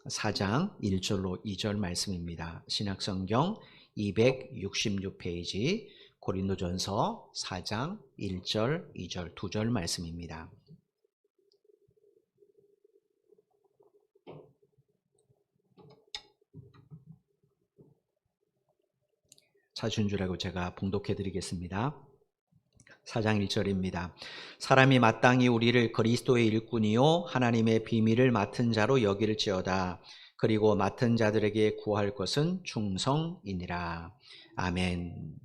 4장 1절로 2절 말씀입니다. 신약성경 266페이지 고린도전서 4장 1절, 2절, 2절 말씀입니다. 찾은 줄 알고 제가 봉독해 드리겠습니다. 4장 1절입니다. 사람이 마땅히 우리를 그리스도의 일꾼이요 하나님의 비밀을 맡은 자로 여길지어다. 그리고 맡은 자들에게 구할 것은 충성이니라. 아멘.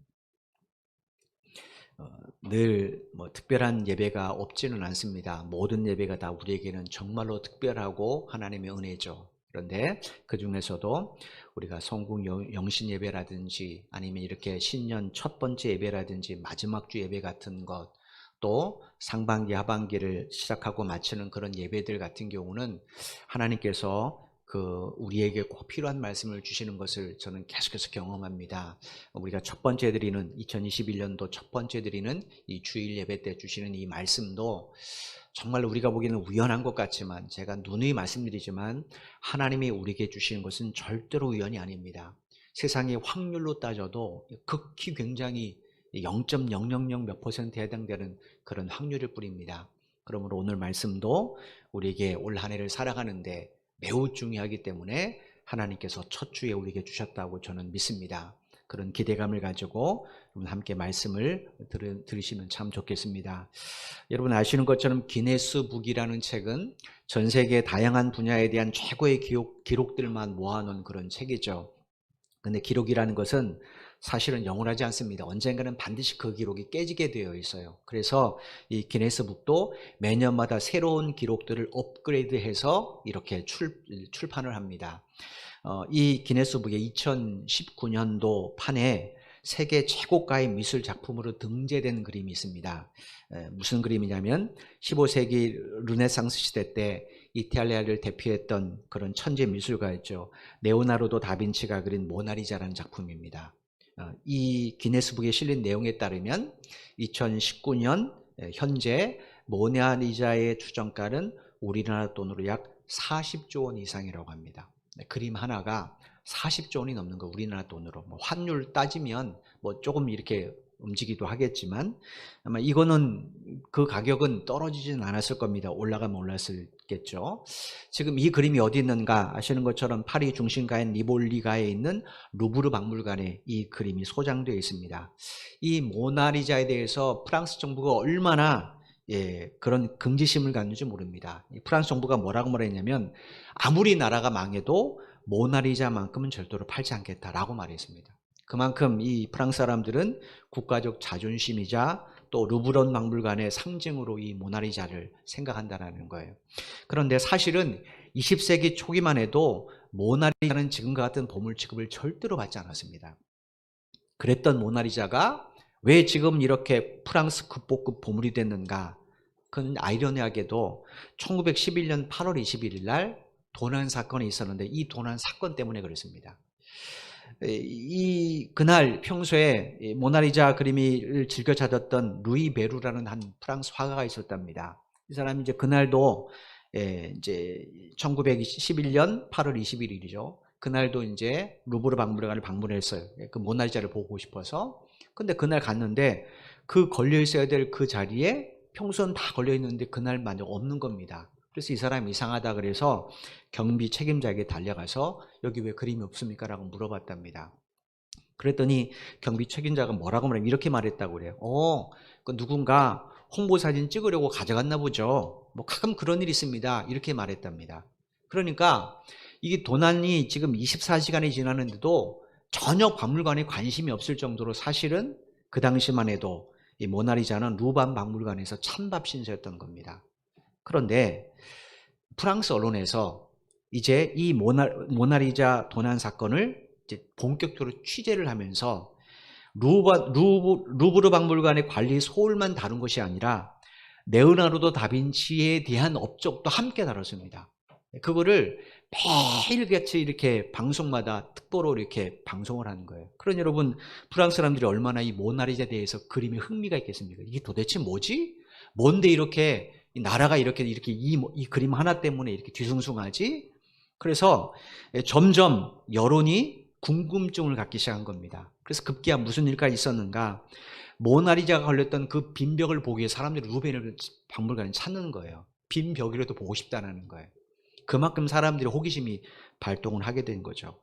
늘 특별한 예배가 없지는 않습니다. 모든 예배가 다 우리에게는 정말로 특별하고 하나님의 은혜죠. 그런데 그 중에서도 우리가 성국 영신 예배라든지 아니면 이렇게 신년 첫 번째 예배라든지 마지막 주 예배 같은 것, 또 상반기 하반기를 시작하고 마치는 그런 예배들 같은 경우는 하나님께서 우리에게 꼭 필요한 말씀을 주시는 것을 저는 계속해서 경험합니다. 우리가 첫 번째 드리는 2021년도 첫 번째 드리는 이 주일 예배 때 주시는 이 말씀도 정말 우리가 보기에는 우연한 것 같지만, 제가 누누이 말씀드리지만 하나님이 우리에게 주시는 것은 절대로 우연이 아닙니다. 세상의 확률로 따져도 극히 굉장히 0.000 몇 퍼센트에 해당되는 그런 확률일 뿐입니다. 그러므로 오늘 말씀도 우리에게 올 한 해를 살아가는데 매우 중요하기 때문에 하나님께서 첫 주에 우리에게 주셨다고 저는 믿습니다. 그런 기대감을 가지고 여러분 함께 말씀을 들으시면 참 좋겠습니다. 여러분 아시는 것처럼 기네스북이라는 책은 전 세계 다양한 분야에 대한 최고의 기록들만 모아놓은 그런 책이죠. 근데 기록이라는 것은 사실은 영원하지 않습니다. 언젠가는 반드시 그 기록이 깨지게 되어 있어요. 그래서 이 기네스북도 매년마다 새로운 기록들을 업그레이드해서 이렇게 출판을 합니다. 이 기네스북의 2019년도 판에 세계 최고가의 미술 작품으로 등재된 그림이 있습니다. 무슨 그림이냐면 15세기 르네상스 시대 때 이탈리아를 대표했던 그런 천재 미술가였죠. 레오나르도 다빈치가 그린 모나리자라는 작품입니다. 이 기네스북에 실린 내용에 따르면 2019년 현재 모나리자의 추정가는 우리나라 돈으로 약 40조 원 이상이라고 합니다. 그림 하나가 40조 원이 넘는 거, 우리나라 돈으로. 환율 따지면 조금 이렇게 움직이기도 하겠지만 아마 이거는 그 가격은 떨어지진 않았을 겁니다. 올라가면 올랐을겠죠. 지금 이 그림이 어디 있는가 아시는 것처럼 파리 중심가인 리볼리가에 있는 루브르 박물관에 이 그림이 소장되어 있습니다. 이 모나리자에 대해서 프랑스 정부가 얼마나 그런 긍지심을 갖는지 모릅니다. 프랑스 정부가 뭐라고 말했냐면 아무리 나라가 망해도 모나리자만큼은 절대로 팔지 않겠다라고 말했습니다. 그만큼 이 프랑스 사람들은 국가적 자존심이자 또 루브르 박물관의 상징으로 이 모나리자를 생각한다는 거예요. 그런데 사실은 20세기 초기만 해도 모나리자는 지금과 같은 보물 취급을 절대로 받지 않았습니다. 그랬던 모나리자가 왜 지금 이렇게 프랑스 국보급 보물이 됐는가? 그건 아이러니하게도 1911년 8월 21일 날 도난 사건이 있었는데 이 도난 사건 때문에 그렇습니다. 그날 평소에 모나리자 그림을 즐겨 찾았던 루이 베루라는 한 프랑스 화가가 있었답니다. 이 사람이 이제 그날도 이제 1911년 8월 21일이죠. 그날도 이제 루브르 박물관을 방문했어요. 그 모나리자를 보고 싶어서. 근데 그날 갔는데 그 걸려 있어야 될 그 자리에 평소는 다 걸려 있는데 그날만 없는 겁니다. 그래서 이 사람이 이상하다 그래서 경비 책임자에게 달려가서 여기 왜 그림이 없습니까? 라고 물어봤답니다. 그랬더니 경비 책임자가 뭐라고 말하면 이렇게 말했다고 그래요. 그 누군가 홍보사진 찍으려고 가져갔나 보죠. 가끔 그런 일이 있습니다. 이렇게 말했답니다. 그러니까 이게 도난이 지금 24시간이 지났는데도 전혀 박물관에 관심이 없을 정도로 사실은 그 당시만 해도 이 모나리자는 루반 박물관에서 찬밥 신세였던 겁니다. 그런데 프랑스 언론에서 이제 이 모나리자 도난 사건을 이제 본격적으로 취재를 하면서 루브르 박물관의 관리 소홀만 다룬 것이 아니라 레오나르도 다빈치에 대한 업적도 함께 다뤘습니다. 그거를 매일같이 이렇게 방송마다 특보로 이렇게 방송을 하는 거예요. 그러니 여러분, 프랑스 사람들이 얼마나 이 모나리자에 대해서 그림에 흥미가 있겠습니까? 이게 도대체 뭐지? 뭔데 이렇게 이 나라가 이렇게 이 그림 하나 때문에 이렇게 뒤숭숭하지? 그래서 점점 여론이 궁금증을 갖기 시작한 겁니다. 그래서 급기야 무슨 일가 있었는가? 모나리자가 걸렸던 그 빈 벽을 보기 위해 사람들이 루벤을 박물관에 찾는 거예요. 빈 벽이라도 보고 싶다는 거예요. 그만큼 사람들이 호기심이 발동을 하게 된 거죠.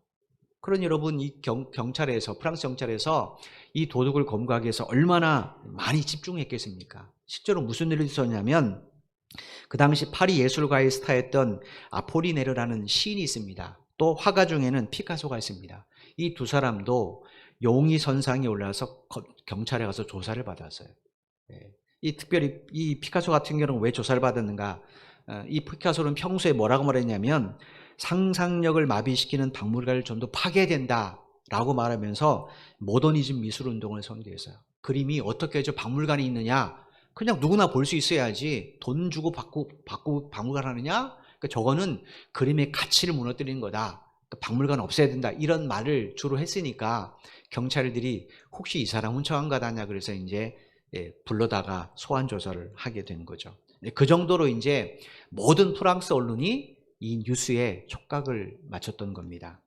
그러니 여러분, 이 경찰에서, 프랑스 경찰에서 이 도둑을 검거하기 위해서 얼마나 많이 집중했겠습니까? 실제로 무슨 일이 있었냐면, 그 당시 파리 예술가의 스타였던 아폴리네르라는 시인이 있습니다. 또 화가 중에는 피카소가 있습니다. 이 두 사람도 용의선상에 올라서 경찰에 가서 조사를 받았어요. 이 특별히 이 피카소 같은 경우는 왜 조사를 받았는가? 이 피카소는 평소에 뭐라고 말했냐면, 상상력을 마비시키는 박물관을 좀 더 파괴해야 된다라고 말하면서 모더니즘 미술운동을 선도했어요. 그림이 어떻게 저 박물관이 있느냐? 그냥 누구나 볼 수 있어야지 돈 주고 받고 박물관 하느냐? 그러니까 저거는 그림의 가치를 무너뜨리는 거다. 그러니까 박물관 없애야 된다. 이런 말을 주로 했으니까 경찰들이 혹시 이 사람 훔쳐간 거다냐 그래서 이제 불러다가 소환 조사를 하게 된 거죠. 그 정도로 이제 모든 프랑스 언론이 이 뉴스에 촉각을 맞췄던 겁니다.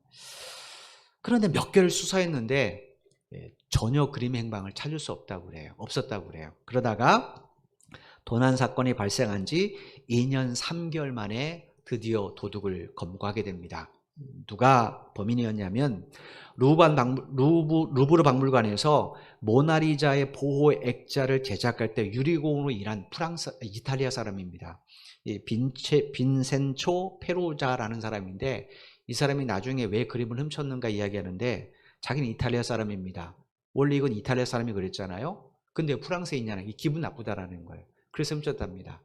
그런데 몇 개를 수사했는데 전혀 그림 행방을 찾을 수 없다고 그래요. 없었다고 그래요. 그러다가 도난 사건이 발생한 지 2년 3개월 만에 드디어 도둑을 검거하게 됩니다. 누가 범인이었냐면 루브르 박물관에서 모나리자의 보호 액자를 제작할 때 유리공으로 일한 이탈리아 사람입니다. 빈센초 페루자라는 사람인데, 이 사람이 나중에 왜 그림을 훔쳤는가 이야기하는데, 자기는 이탈리아 사람입니다. 원래 이건 이탈리아 사람이 그랬잖아요. 근데 프랑스에 있냐는 이 기분 나쁘다라는 거예요. 그래서 훔쳤답니다.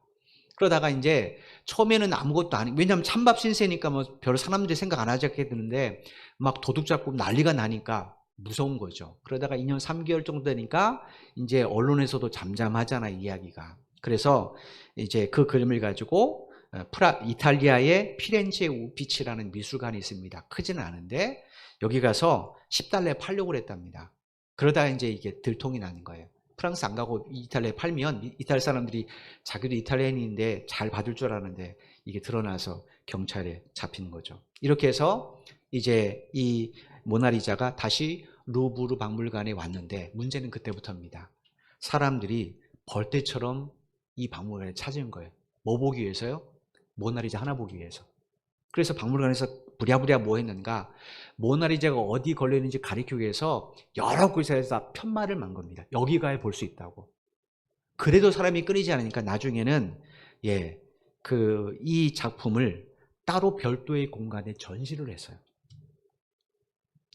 그러다가 이제 처음에는 아무것도 아니, 왜냐하면 찬밥 신세니까 뭐 별 사람들이 생각 안 하게 되는데 막 도둑 잡고 난리가 나니까 무서운 거죠. 그러다가 2년 3개월 정도 되니까 이제 언론에서도 잠잠하잖아, 이야기가. 그래서 이제 그 그림을 가지고 이탈리아의 피렌체 우피치라는 미술관이 있습니다. 크지는 않은데 여기 가서 $10에 팔려고 그랬답니다. 그러다가 이제 이게 들통이 나는 거예요. 프랑스 안 가고 이탈리아에 팔면 이탈리아 사람들이 자기도 이탈리아인인데 잘 받을 줄 알았는데 이게 드러나서 경찰에 잡힌 거죠. 이렇게 해서 이제 이 모나리자가 다시 루브르 박물관에 왔는데 문제는 그때부터입니다. 사람들이 벌떼처럼 이 박물관에 찾은 거예요. 뭐 보기 위해서요? 모나리자 하나 보기 위해서. 그래서 박물관에서 부랴부랴 뭐 했는가? 모나리자가 어디 걸려있는지 가리키기 위해서 여러 곳에서 편말을 만 겁니다. 여기 가야 볼 수 있다고. 그래도 사람이 끊이지 않으니까 나중에는 이 작품을 따로 별도의 공간에 전시를 했어요.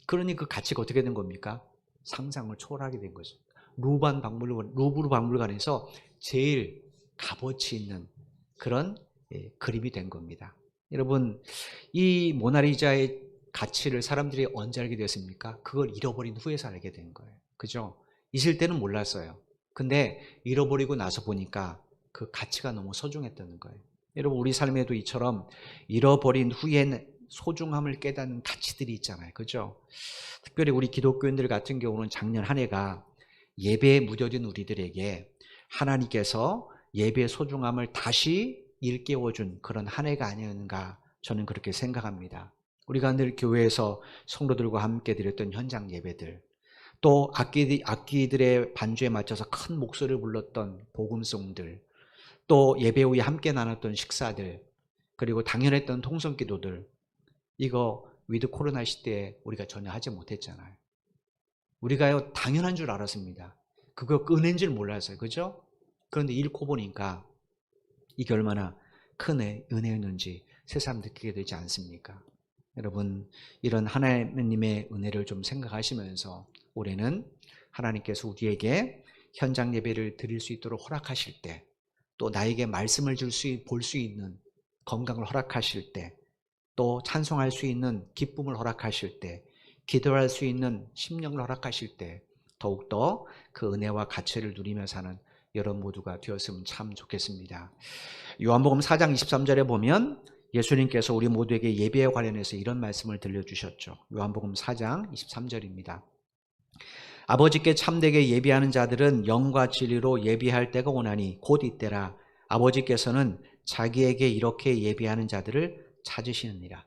그러니 그 가치가 어떻게 된 겁니까? 상상을 초월하게 된 거죠. 루브르 박물관에서 제일 값어치 있는 그런 그림이 된 겁니다. 여러분, 이 모나리자의 가치를 사람들이 언제 알게 되었습니까? 그걸 잃어버린 후에서 알게 된 거예요. 그죠? 있을 때는 몰랐어요. 근데 잃어버리고 나서 보니까 그 가치가 너무 소중했다는 거예요. 여러분, 우리 삶에도 이처럼 잃어버린 후에는 소중함을 깨닫는 가치들이 있잖아요. 그죠? 특별히 우리 기독교인들 같은 경우는 작년 한 해가 예배에 무뎌진 우리들에게 하나님께서 예배의 소중함을 다시 일깨워준 그런 한 해가 아니었는가, 저는 그렇게 생각합니다. 우리가 늘 교회에서 성도들과 함께 드렸던 현장 예배들, 또 악기들의 반주에 맞춰서 큰 목소리를 불렀던 복음송들, 또 예배 후에 함께 나눴던 식사들, 그리고 당연했던 통성기도들, 이거 위드 코로나 시대에 우리가 전혀 하지 못했잖아요. 우리가요 당연한 줄 알았습니다. 그거 은혜인 줄 몰랐어요. 그죠? 그런데 잃고 보니까 이게 얼마나 큰 은혜였는지 새삼 느끼게 되지 않습니까? 여러분, 이런 하나님의 은혜를 좀 생각하시면서 올해는 하나님께서 우리에게 현장 예배를 드릴 수 있도록 허락하실 때, 또 나에게 말씀을 볼 수 있는 건강을 허락하실 때, 또 찬송할 수 있는 기쁨을 허락하실 때, 기도할 수 있는 심령을 허락하실 때 더욱더 그 은혜와 가치를 누리며 사는 여러분 모두가 되었으면 참 좋겠습니다. 요한복음 4장 23절에 보면 예수님께서 우리 모두에게 예배에 관련해서 이런 말씀을 들려주셨죠. 요한복음 4장 23절입니다. 아버지께 참되게 예배하는 자들은 영과 진리로 예배할 때가 오나니 곧 이때라. 아버지께서는 자기에게 이렇게 예배하는 자들을 찾으시느니라.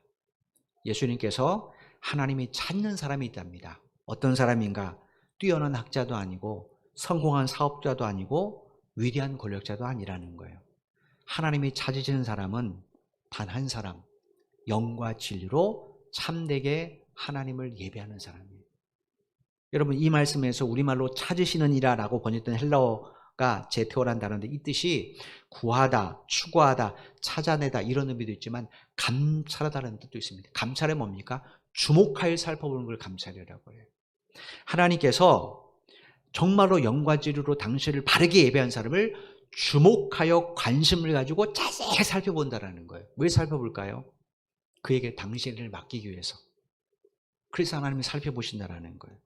예수님께서 하나님이 찾는 사람이 있답니다. 어떤 사람인가? 뛰어난 학자도 아니고 성공한 사업자도 아니고 위대한 권력자도 아니라는 거예요. 하나님이 찾으시는 사람은 단 한 사람, 영과 진리로 참되게 하나님을 예배하는 사람이에요. 여러분, 이 말씀에서 우리말로 찾으시는 이라라고 번역된 헬라어가 제테오라는 단어인데, 이 뜻이 구하다, 추구하다, 찾아내다 이런 의미도 있지만 감찰하다는 뜻도 있습니다. 감찰이 뭡니까? 주목하여 살펴보는 걸 감찰이라고 해요. 하나님께서 정말로 영과 진리로 당신을 바르게 예배한 사람을 주목하여 관심을 가지고 자세히 살펴본다라는 거예요. 왜 살펴볼까요? 그에게 당신을 맡기기 위해서. 그래서 하나님이 살펴보신다라는 거예요.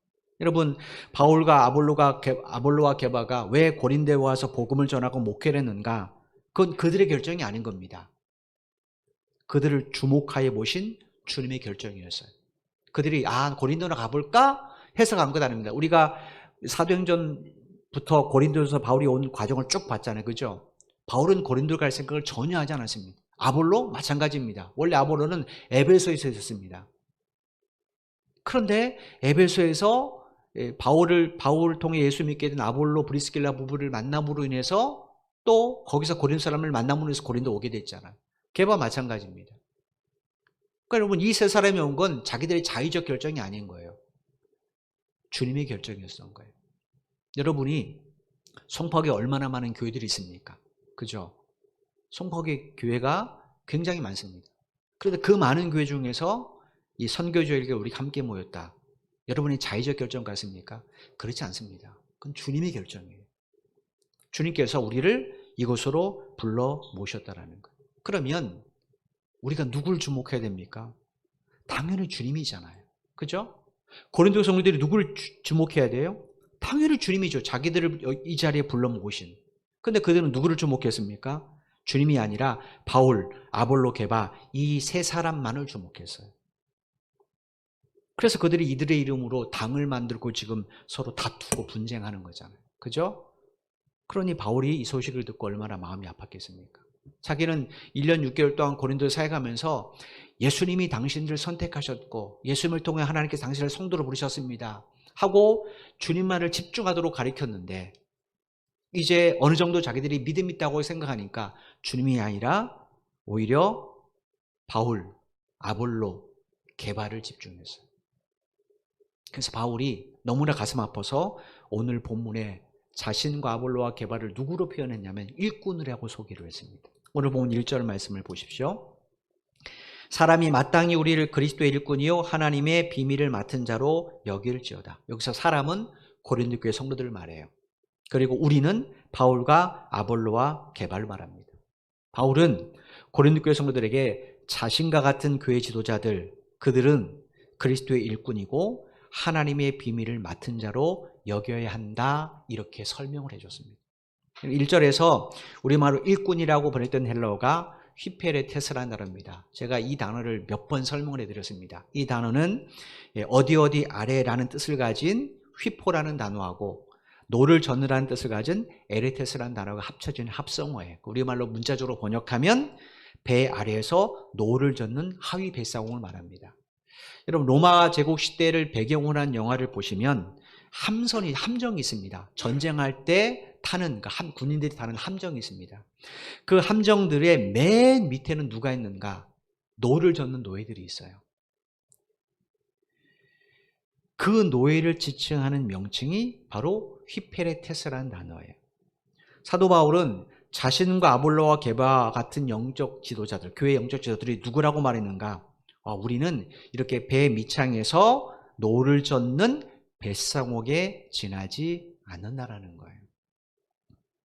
여러분, 바울과 아볼로와 게바가 왜 고린도에 와서 복음을 전하고 목회를 했는가? 그건 그들의 결정이 아닌 겁니다. 그들을 주목하여 보신 주님의 결정이었어요. 그들이 고린도나 가볼까 해서 간 것 아닙니다. 우리가 사도행전부터 고린도에서 바울이 온 과정을 쭉 봤잖아요. 그죠? 바울은 고린도 갈 생각을 전혀 하지 않았습니다. 아볼로 마찬가지입니다. 원래 아볼로는 에베소에 있었습니다. 그런데 에베소에서 바울을 통해 예수 믿게 된 아볼로 브리스길라 부부를 만남으로 인해서 또 거기서 고린도 사람을 만남으로 해서 고린도 오게 됐잖아요. 걔와 마찬가지입니다. 그러니까 여러분, 이 세 사람이 온 건 자기들의 자의적 결정이 아닌 거예요. 주님의 결정이었던 거예요. 여러분이 송파구에 얼마나 많은 교회들이 있습니까? 그죠? 송파구에 교회가 굉장히 많습니다. 그런데 그 많은 교회 중에서 이 선교조에게 우리가 함께 모였다. 여러분이 자의적 결정 같습니까? 그렇지 않습니다. 그건 주님의 결정이에요. 주님께서 우리를 이곳으로 불러 모셨다라는 거예요. 그러면 우리가 누굴 주목해야 됩니까? 당연히 주님이잖아요. 그죠? 고린도 성도들이 누굴 주목해야 돼요? 당연히 주님이죠. 자기들을 이 자리에 불러 모으신. 근데 그들은 누구를 주목했습니까? 주님이 아니라 바울, 아볼로, 게바 이 세 사람만을 주목했어요. 그래서 그들이 이들의 이름으로 당을 만들고 지금 서로 다투고 분쟁하는 거잖아요. 그죠? 그러니 바울이 이 소식을 듣고 얼마나 마음이 아팠겠습니까? 자기는 1년 6개월 동안 고린도에 사역하면서 예수님이 당신들을 선택하셨고 예수님을 통해 하나님께서 당신을 성도로 부르셨습니다 하고 주님만을 집중하도록 가르쳤는데, 이제 어느 정도 자기들이 믿음 있다고 생각하니까 주님이 아니라 오히려 바울, 아볼로, 게바를 집중했어요. 그래서 바울이 너무나 가슴 아파서 오늘 본문에 자신과 아볼로와 게바를 누구로 표현했냐면 일꾼이라고 소개를 했습니다. 오늘 본문 1절 말씀을 보십시오. 사람이 마땅히 우리를 그리스도의 일꾼이요 하나님의 비밀을 맡은 자로 여길지어다. 여기서 사람은 고린도 교회 성도들을 말해요. 그리고 우리는 바울과 아볼로와 게바를 말합니다. 바울은 고린도 교회 성도들에게 자신과 같은 교회 지도자들, 그들은 그리스도의 일꾼이고 하나님의 비밀을 맡은 자로 여겨야 한다, 이렇게 설명을 해줬습니다. 1절에서 우리말로 일꾼이라고 번역된 헬라어가 휘페레테스라는 단어입니다. 제가 이 단어를 몇 번 설명을 해드렸습니다. 이 단어는 어디 아래라는 뜻을 가진 휘포라는 단어하고 노를 젓느라는 뜻을 가진 에레테스라는 단어가 합쳐진 합성어예요. 우리말로 문자적으로 번역하면 배 아래에서 노를 젓는 하위 뱃사공을 말합니다. 여러분, 로마 제국 시대를 배경으로 한 영화를 보시면 함정이 있습니다. 전쟁할 때 타는, 군인들이 타는 함정이 있습니다. 그 함정들의 맨 밑에는 누가 있는가? 노를 젓는 노예들이 있어요. 그 노예를 지칭하는 명칭이 바로 휘페레테스라는 단어예요. 사도 바울은 자신과 아볼로와 게바 같은 영적 지도자들, 교회 영적 지도자들이 누구라고 말했는가? 우리는 이렇게 배 밑창에서 노를 젓는 뱃사옥에 지나지 않는다라는 거예요.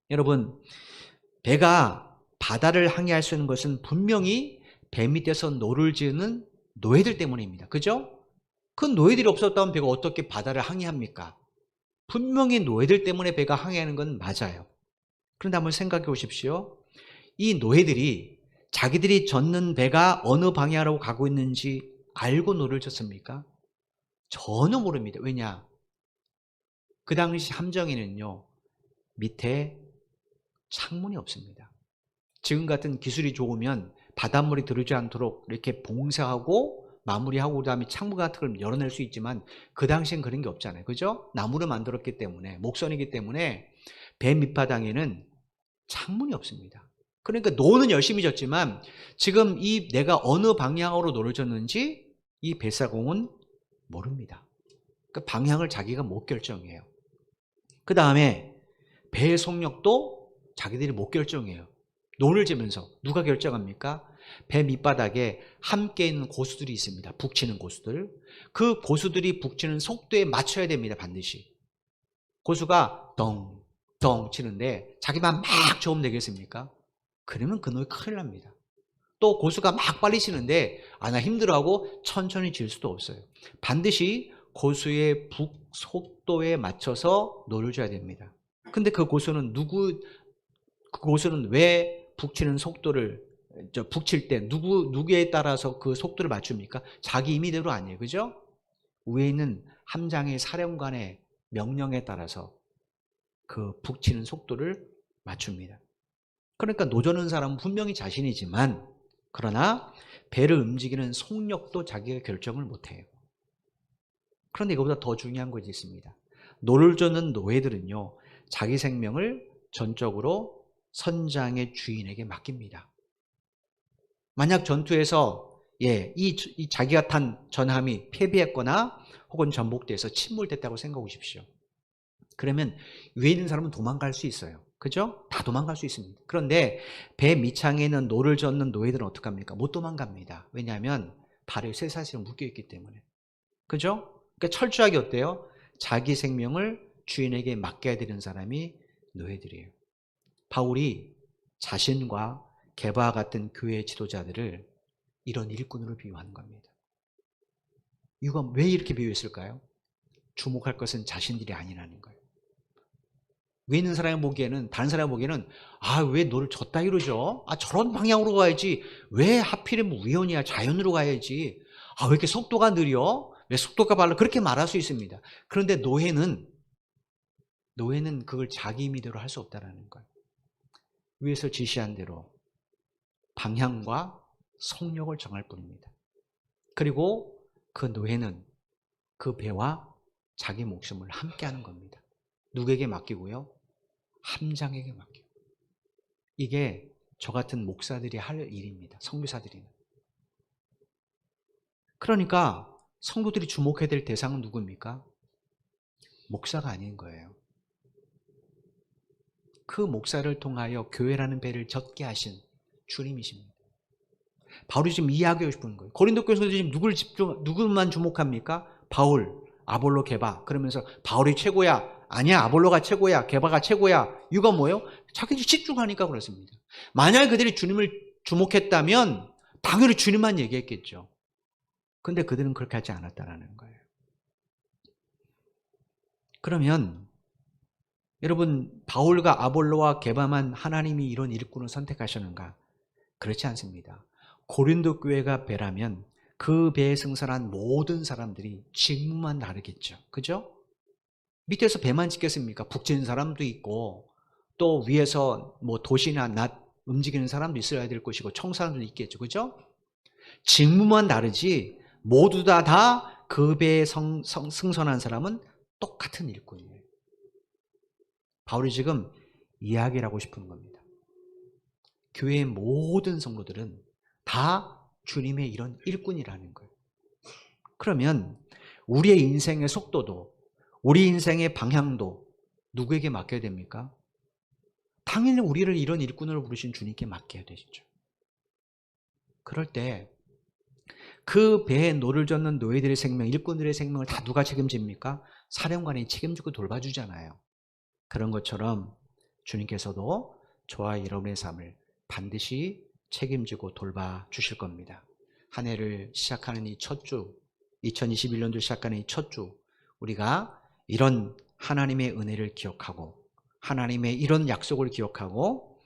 여러분, 배가 바다를 항해할 수 있는 것은 분명히 배 밑에서 노를 지으는 노예들 때문입니다. 그죠? 그 노예들이 없었다면 배가 어떻게 바다를 항해합니까? 분명히 노예들 때문에 배가 항해하는 건 맞아요. 그런데 한번 생각해 보십시오. 이 노예들이 자기들이 젓는 배가 어느 방향으로 가고 있는지 알고 노를 젓습니까? 전혀 모릅니다. 왜냐? 그 당시 함정에는요, 밑에 창문이 없습니다. 지금 같은 기술이 좋으면 바닷물이 들어오지 않도록 이렇게 봉사하고 마무리하고 그다음에 창문 같은 걸 열어낼 수 있지만 그 당시엔 그런 게 없잖아요. 그죠? 나무로 만들었기 때문에, 목선이기 때문에 배 밑바닥에는 창문이 없습니다. 그러니까 노는 열심히 졌지만 지금 이 내가 어느 방향으로 노를 졌는지 이 뱃사공은 모릅니다. 그 방향을 자기가 못 결정해요. 그 다음에 배의 속력도 자기들이 못 결정해요. 노를 지면서 누가 결정합니까? 배 밑바닥에 함께 있는 고수들이 있습니다. 북치는 고수들. 그 고수들이 북치는 속도에 맞춰야 됩니다. 반드시. 고수가 덩덩 치는데 자기만 막 저으면 되겠습니까? 그러면 그 노에 큰일 납니다. 또 고수가 막 빨리 치는데 나 힘들어하고 천천히 칠 수도 없어요. 반드시 고수의 북 속도에 맞춰서 노를 줘야 됩니다. 근데 그 고수는 왜 북치는 속도를 북칠 때 누구에 따라서 그 속도를 맞춥니까? 자기 임의대로 아니에요. 그죠? 위에 있는 함장의 사령관의 명령에 따라서 그 북치는 속도를 맞춥니다. 그러니까 노젓는 사람은 분명히 자신이지만 그러나 배를 움직이는 속력도 자기가 결정을 못해요. 그런데 이거보다 더 중요한 것이 있습니다. 노를 젓는 노예들은요, 자기 생명을 전적으로 선장의 주인에게 맡깁니다. 만약 전투에서 이 자기가 탄 전함이 패배했거나 혹은 전복돼서 침몰됐다고 생각해 보십시오. 그러면 위에 있는 사람은 도망갈 수 있어요. 그죠? 다 도망갈 수 있습니다. 그런데 배 밑창에 있는 노를 젓는 노예들은 어떡합니까? 못 도망갑니다. 왜냐하면 발에 쇠사슬이 묶여있기 때문에. 그죠? 그러니까 철저하게 어때요? 자기 생명을 주인에게 맡겨야 되는 사람이 노예들이에요. 바울이 자신과 게바와 같은 교회 지도자들을 이런 일꾼으로 비유하는 겁니다. 이유가 왜 이렇게 비유했을까요? 주목할 것은 자신들이 아니라는 거예요. 위에 있는 사람이 보기에는, 다른 사람이 보기에는 왜 너를 졌다 이러죠? 저런 방향으로 가야지. 왜 하필이면 우연이야? 자연으로 가야지. 왜 이렇게 속도가 느려? 왜 속도가 빨라? 그렇게 말할 수 있습니다. 그런데 노예는 그걸 자기 임의대로 할 수 없다는 거예요. 위에서 지시한 대로 방향과 속력을 정할 뿐입니다. 그리고 그 노예는 그 배와 자기 목숨을 함께 하는 겁니다. 누구에게 맡기고요? 함장에게 맡기고. 이게 저 같은 목사들이 할 일입니다. 선교사들이는. 그러니까 성도들이 주목해야 될 대상은 누구입니까? 목사가 아닌 거예요. 그 목사를 통하여 교회라는 배를 젓게 하신 주님이십니다. 바울이 지금 이야기하고 싶은 거예요. 고린도 교회에서 지금 누구만 주목합니까? 바울, 아볼로, 게바. 그러면서 바울이 최고야. 아니야, 아볼로가 최고야. 게바가 최고야. 이유가 뭐예요? 자기들이 집중하니까 그렇습니다. 만약 그들이 주님을 주목했다면 당연히 주님만 얘기했겠죠. 근데 그들은 그렇게 하지 않았다는 거예요. 그러면 여러분, 바울과 아볼로와 게바만 하나님이 이런 일꾼을 선택하셨는가? 그렇지 않습니다. 고린도 교회가 배라면 그 배에 승선한 모든 사람들이 직무만 다르겠죠. 그죠? 밑에서 배만 지켰습니까? 북치는 사람도 있고 또 위에서 도시나 낫 움직이는 사람도 있어야 될 것이고 청소하는 사람도 있겠죠. 그죠? 직무만 다르지 모두 다 그 배에 승선한 사람은 똑같은 일꾼이에요. 바울이 지금 이야기를 하고 싶은 겁니다. 교회의 모든 성도들은 다 주님의 이런 일꾼이라는 거예요. 그러면 우리의 인생의 속도도 우리 인생의 방향도 누구에게 맡겨야 됩니까? 당연히 우리를 이런 일꾼으로 부르신 주님께 맡겨야 되죠. 그럴 때 그 배에 노를 젓는 노예들의 생명, 일꾼들의 생명을 다 누가 책임집니까? 사령관이 책임지고 돌봐주잖아요. 그런 것처럼 주님께서도 저와 여러분의 삶을 반드시 책임지고 돌봐주실 겁니다. 한 해를 시작하는 이 첫 주, 2021년도 시작하는 이 첫 주, 우리가 이런 하나님의 은혜를 기억하고 하나님의 이런 약속을 기억하고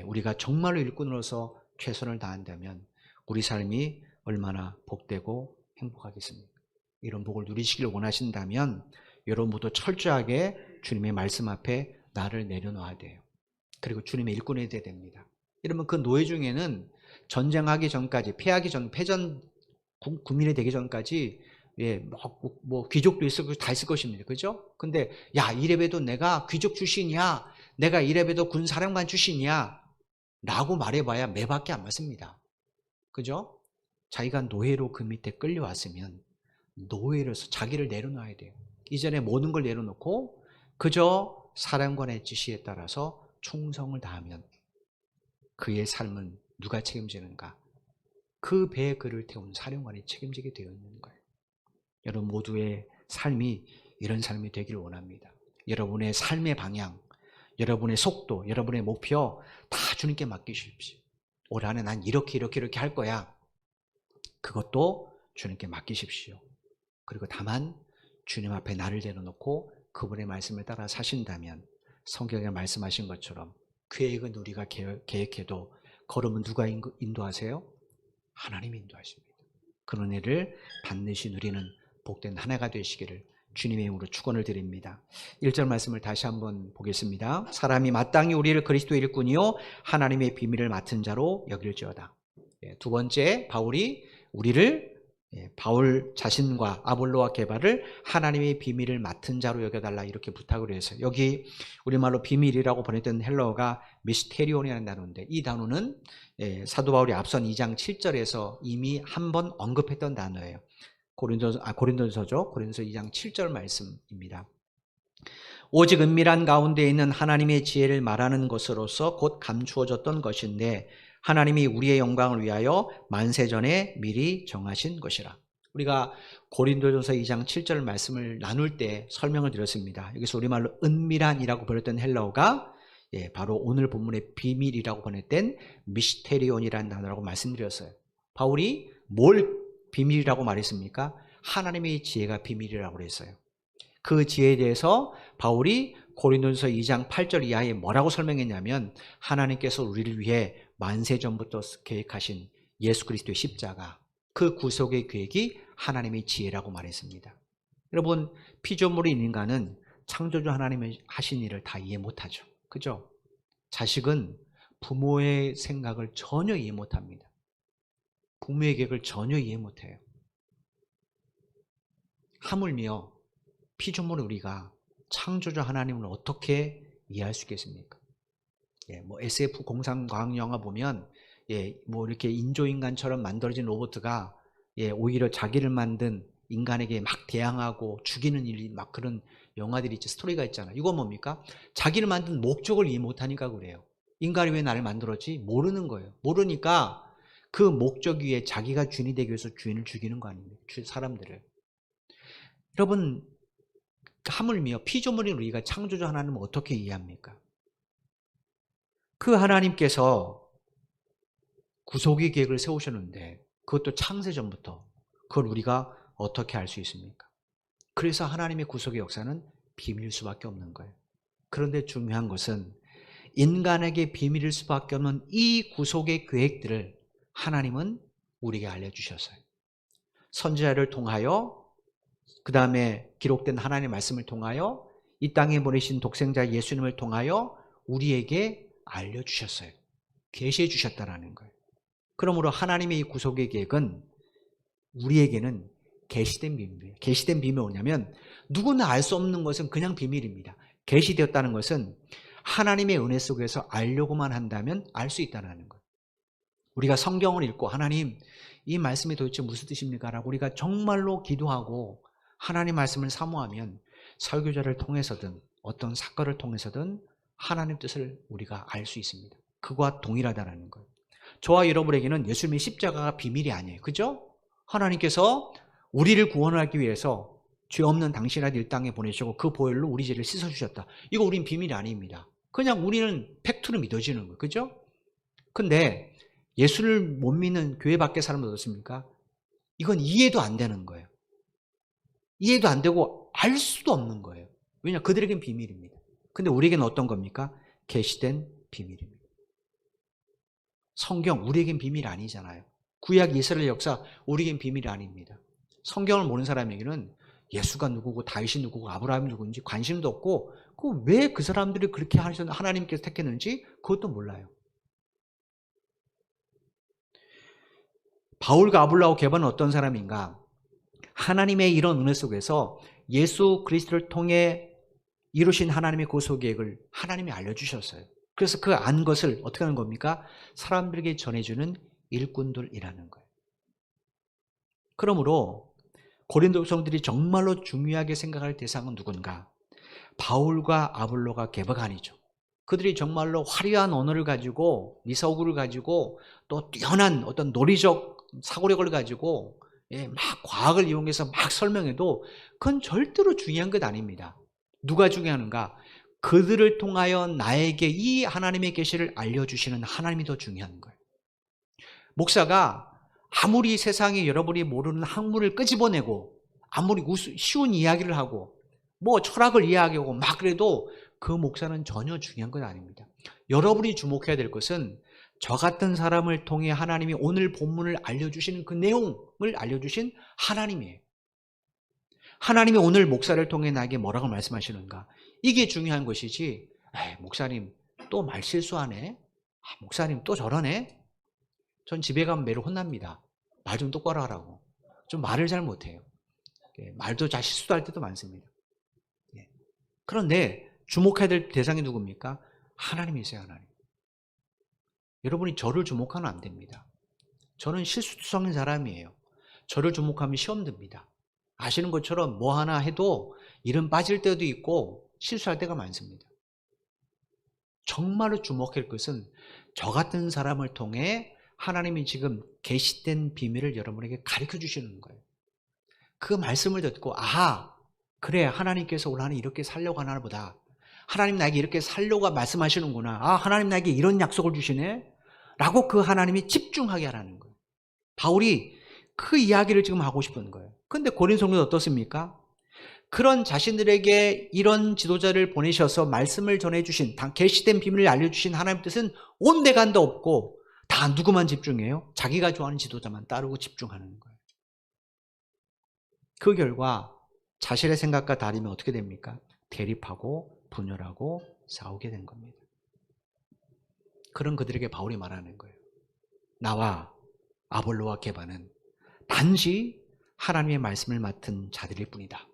우리가 정말로 일꾼으로서 최선을 다한다면 우리 삶이 얼마나 복되고 행복하겠습니까? 이런 복을 누리시길 원하신다면 여러분 모두 철저하게 주님의 말씀 앞에 나를 내려놓아야 돼요. 그리고 주님의 일꾼이 돼야 됩니다. 이러면 그 노예 중에는 전쟁하기 전까지 패전 국민이 되기 전까지 뭐 귀족도 있을 다 있을 것입니다. 그죠? 근데 야, 이래봬도 내가 귀족 출신이야. 내가 이래봬도 군사령관 출신이야. 라고 말해봐야 매밖에 안 맞습니다. 그죠? 자기가 노예로 그 밑에 끌려왔으면 노예로서 자기를 내려놔야 돼요. 이전에 모든 걸 내려놓고 그저 사령관의 지시에 따라서 충성을 다하면 그의 삶은 누가 책임지는가? 그 배에 그를 태운 사령관이 책임지게 되어 있는 거예요. 여러분 모두의 삶이 이런 삶이 되기를 원합니다. 여러분의 삶의 방향, 여러분의 속도, 여러분의 목표 다 주님께 맡기십시오. 올 한해 난 이렇게 할 거야. 그것도 주님께 맡기십시오. 그리고 다만 주님 앞에 나를 내려놓고 그분의 말씀을 따라 사신다면 성경에 말씀하신 것처럼 계획은 우리가 계획해도 걸음은 누가 인도하세요? 하나님이 인도하십니다. 그런 일을 반드시 누리는 복된 한 해가 되시기를 주님의 이름으로 축원을 드립니다. 1절 말씀을 다시 한번 보겠습니다. 사람이 마땅히 우리를 그리스도의 일꾼이요 하나님의 비밀을 맡은 자로 여길지어다. 두 번째, 바울이 우리를 바울 자신과 아볼로와 게바를 하나님의 비밀을 맡은 자로 여겨달라 이렇게 부탁을 해서 여기 우리말로 비밀이라고 번역된 헬러어가 미스테리온이라는 단어인데 이 단어는 사도 바울이 앞선 2장 7절에서 이미 한 번 언급했던 단어예요. 고린도서 2장 7절 말씀입니다. 오직 은밀한 가운데 있는 하나님의 지혜를 말하는 것으로서 곧 감추어졌던 것인데 하나님이 우리의 영광을 위하여 만세전에 미리 정하신 것이라. 우리가 고린도전서 2장 7절 말씀을 나눌 때 설명을 드렸습니다. 여기서 우리말로 은밀한이라고 번역된 헬라어가 바로 오늘 본문의 비밀이라고 번역된 미스테리온이라는 단어라고 말씀드렸어요. 바울이 뭘 비밀이라고 말했습니까? 하나님의 지혜가 비밀이라고 그랬어요. 그 지혜에 대해서 바울이 고린도전서 2장 8절 이하에 뭐라고 설명했냐면 하나님께서 우리를 위해 만세전부터 계획하신 예수 그리스도의 십자가, 그 구속의 계획이 하나님의 지혜라고 말했습니다. 여러분, 피조물인 인간은 창조주 하나님의 하신 일을 다 이해 못하죠. 그죠? 자식은 부모의 생각을 전혀 이해 못합니다. 부모의 계획을 전혀 이해 못해요. 하물며 피조물의 우리가 창조주 하나님을 어떻게 이해할 수 있겠습니까? 뭐 SF 공상 과학 영화 보면 뭐 이렇게 인조인간처럼 만들어진 로봇가 오히려 자기를 만든 인간에게 막 대항하고 죽이는 일이 막 그런 영화들이 있죠. 스토리가 있잖아요. 이건 뭡니까? 자기를 만든 목적을 이해 못하니까 그래요. 인간이 왜 나를 만들었지? 모르는 거예요. 모르니까 그 목적 위에 자기가 주인이 되기 위해서 주인을 죽이는 거 아닙니까? 사람들을. 여러분, 하물며 피조물인 우리가 창조주 하나님을 어떻게 이해합니까? 그 하나님께서 구속의 계획을 세우셨는데 그것도 창세전부터 그걸 우리가 어떻게 알 수 있습니까? 그래서 하나님의 구속의 역사는 비밀일 수밖에 없는 거예요. 그런데 중요한 것은 인간에게 비밀일 수밖에 없는 이 구속의 계획들을 하나님은 우리에게 알려주셨어요. 선지자를 통하여 그 다음에 기록된 하나님의 말씀을 통하여 이 땅에 보내신 독생자 예수님을 통하여 우리에게 알려주셨어요. 계시해 주셨다는 거예요. 그러므로 하나님의 이 구속의 계획은 우리에게는 계시된 비밀이에요. 계시된 비밀이 뭐냐면 누구나 알 수 없는 것은 그냥 비밀입니다. 계시되었다는 것은 하나님의 은혜 속에서 알려고만 한다면 알 수 있다는 거예요. 우리가 성경을 읽고 하나님 이 말씀이 도대체 무슨 뜻입니까? 라고 우리가 정말로 기도하고 하나님 말씀을 사모하면 설교자를 통해서든 어떤 사건을 통해서든 하나님 뜻을 우리가 알 수 있습니다. 그와 동일하다는 거예요. 저와 여러분에게는 예수님의 십자가가 비밀이 아니에요. 그죠? 하나님께서 우리를 구원하기 위해서 죄 없는 당신 아들 이 땅에 보내시고 그 보혈로 우리 죄를 씻어주셨다. 이거 우린 비밀이 아닙니다. 그냥 우리는 팩트로 믿어지는 거예요. 그죠? 근데 예수를 못 믿는 교회 밖의 사람들 어떻습니까? 이건 이해도 안 되는 거예요. 이해도 안 되고 알 수도 없는 거예요. 왜냐? 그들에겐 비밀입니다. 근데 우리에게는 어떤 겁니까? 계시된 비밀입니다. 성경 우리에겐 비밀 아니잖아요. 구약 이스라엘 역사 우리에겐 비밀이 아닙니다. 성경을 모르는 사람에게는 예수가 누구고 다윗이 누구고 아브라함이 누구인지 관심도 없고 왜 그 사람들이 그렇게 하나님께서 택했는지 그것도 몰라요. 바울과 아볼로와 게바는 어떤 사람인가? 하나님의 이런 은혜 속에서 예수 그리스도를 통해 이루신 하나님의 구속 계획을 하나님이 알려주셨어요. 그래서 그 안 것을 어떻게 하는 겁니까? 사람들에게 전해주는 일꾼들이라는 거예요. 그러므로 고린도 성들이 정말로 중요하게 생각할 대상은 누군가? 바울과 아볼로가 게바가 아니죠. 그들이 정말로 화려한 언어를 가지고 미사오구를 가지고 또 뛰어난 어떤 논리적 사고력을 가지고 막 과학을 이용해서 막 설명해도 그건 절대로 중요한 것 아닙니다. 누가 중요한가? 그들을 통하여 나에게 이 하나님의 계시를 알려주시는 하나님이 더 중요한 거예요. 목사가 아무리 세상에 여러분이 모르는 학문을 끄집어내고 아무리 쉬운 이야기를 하고 뭐 철학을 이야기하고 막 그래도 그 목사는 전혀 중요한 건 아닙니다. 여러분이 주목해야 될 것은 저 같은 사람을 통해 하나님이 오늘 본문을 알려주시는 그 내용을 알려주신 하나님이에요. 하나님이 오늘 목사를 통해 나에게 뭐라고 말씀하시는가? 이게 중요한 것이지, 목사님 또 말 실수하네? 목사님 또 저러네? 전 집에 가면 매일 혼납니다. 말 좀 똑바로 하라고. 좀 말을 잘 못해요. 말도 잘 실수도 할 때도 많습니다. 그런데 주목해야 될 대상이 누굽니까? 하나님이세요, 하나님. 여러분이 저를 주목하면 안 됩니다. 저는 실수투성인 사람이에요. 저를 주목하면 시험 듭니다. 아시는 것처럼 뭐 하나 해도 이름 빠질 때도 있고 실수할 때가 많습니다. 정말로 주목할 것은 저 같은 사람을 통해 하나님이 지금 계시된 비밀을 여러분에게 가르쳐 주시는 거예요. 그 말씀을 듣고 아하, 그래, 하나님께서 오늘 나는 이렇게 살려고 하나 보다. 하나님 나에게 이렇게 살려고 말씀하시는구나. 아, 하나님 나에게 이런 약속을 주시네? 라고 그 하나님이 집중하게 하라는 거예요. 바울이 그 이야기를 지금 하고 싶은 거예요. 그런데 고린 성도는 어떻습니까? 그런 자신들에게 이런 지도자를 보내셔서 말씀을 전해주신, 계시된 비밀을 알려주신 하나님 뜻은 온데간도 없고 다 누구만 집중해요? 자기가 좋아하는 지도자만 따르고 집중하는 거예요. 그 결과 자신의 생각과 다르면 어떻게 됩니까? 대립하고 분열하고 싸우게 된 겁니다. 그런 그들에게 바울이 말하는 거예요. 나와 아볼로와 게바는 단지 하나님의 말씀을 맡은 자들일 뿐이다.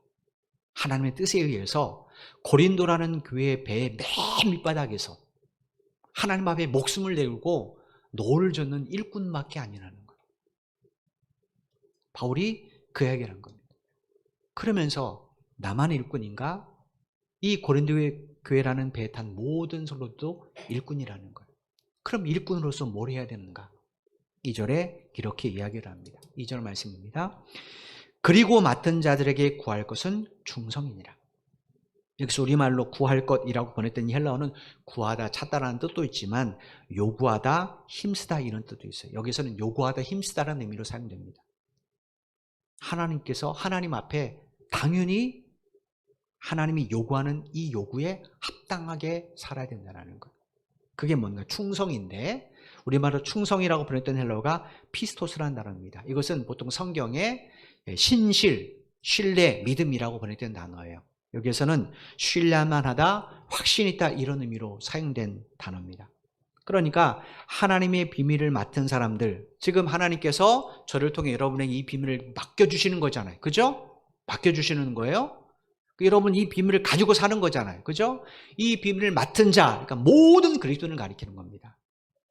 하나님의 뜻에 의해서 고린도라는 교회의 배의 맨 밑바닥에서 하나님 앞에 목숨을 내고 노를 젓는 일꾼밖에 아니라는 거예요. 바울이 그 이야기를 한 겁니다. 그러면서 나만 일꾼인가? 이 고린도의 교회라는 배에 탄 모든 성도도 일꾼이라는 거예요. 그럼 일꾼으로서 뭘 해야 되는가? 2절에 이렇게 이야기를 합니다. 2절 말씀입니다. 그리고 맡은 자들에게 구할 것은 충성이니라. 여기서 우리말로 구할 것이라고 번역된 이 헬라어는 구하다, 찾다라는 뜻도 있지만 요구하다, 힘쓰다 이런 뜻도 있어요. 여기서는 요구하다, 힘쓰다라는 의미로 사용됩니다. 하나님께서 하나님 앞에 당연히 하나님이 요구하는 이 요구에 합당하게 살아야 된다는 것. 그게 뭔가 충성인데 우리말로 충성이라고 번역된 헬라어가 피스토스라는 단어입니다. 이것은 보통 성경에 신실, 신뢰, 믿음이라고 번역된 단어예요. 여기에서는 신뢰만 하다, 확신 있다 이런 의미로 사용된 단어입니다. 그러니까 하나님의 비밀을 맡은 사람들, 지금 하나님께서 저를 통해 여러분에게 이 비밀을 맡겨주시는 거잖아요. 그죠? 맡겨주시는 거예요. 여러분 이 비밀을 가지고 사는 거잖아요. 그죠? 이 비밀을 맡은 자, 그러니까 모든 그리스도인을 가리키는 겁니다.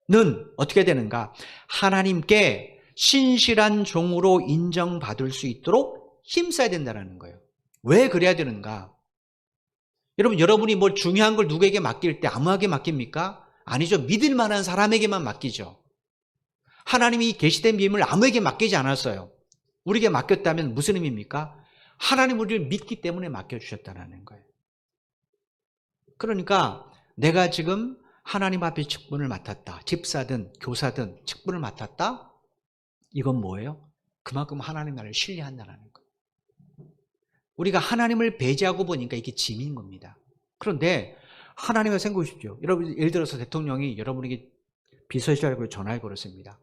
는 어떻게 되는가? 하나님께 신실한 종으로 인정받을 수 있도록 힘써야 된다는 거예요. 왜 그래야 되는가? 여러분, 여러분이 뭘 중요한 걸 누구에게 맡길 때 아무에게 맡깁니까? 아니죠. 믿을 만한 사람에게만 맡기죠. 하나님이 계시된 비밀을 아무에게 맡기지 않았어요. 우리에게 맡겼다면 무슨 의미입니까? 하나님 우리를 믿기 때문에 맡겨주셨다는 거예요. 그러니까 내가 지금 하나님 앞에 직분을 맡았다. 집사든 교사든 직분을 맡았다. 이건 뭐예요? 그만큼 하나님 나를 신뢰한다는 거예요. 우리가 하나님을 배제하고 보니까 이게 짐인 겁니다. 그런데 하나님을 생각하십시오. 여러분 예를 들어서 대통령이 여러분에게 비서실장으로 전화를 걸었습니다.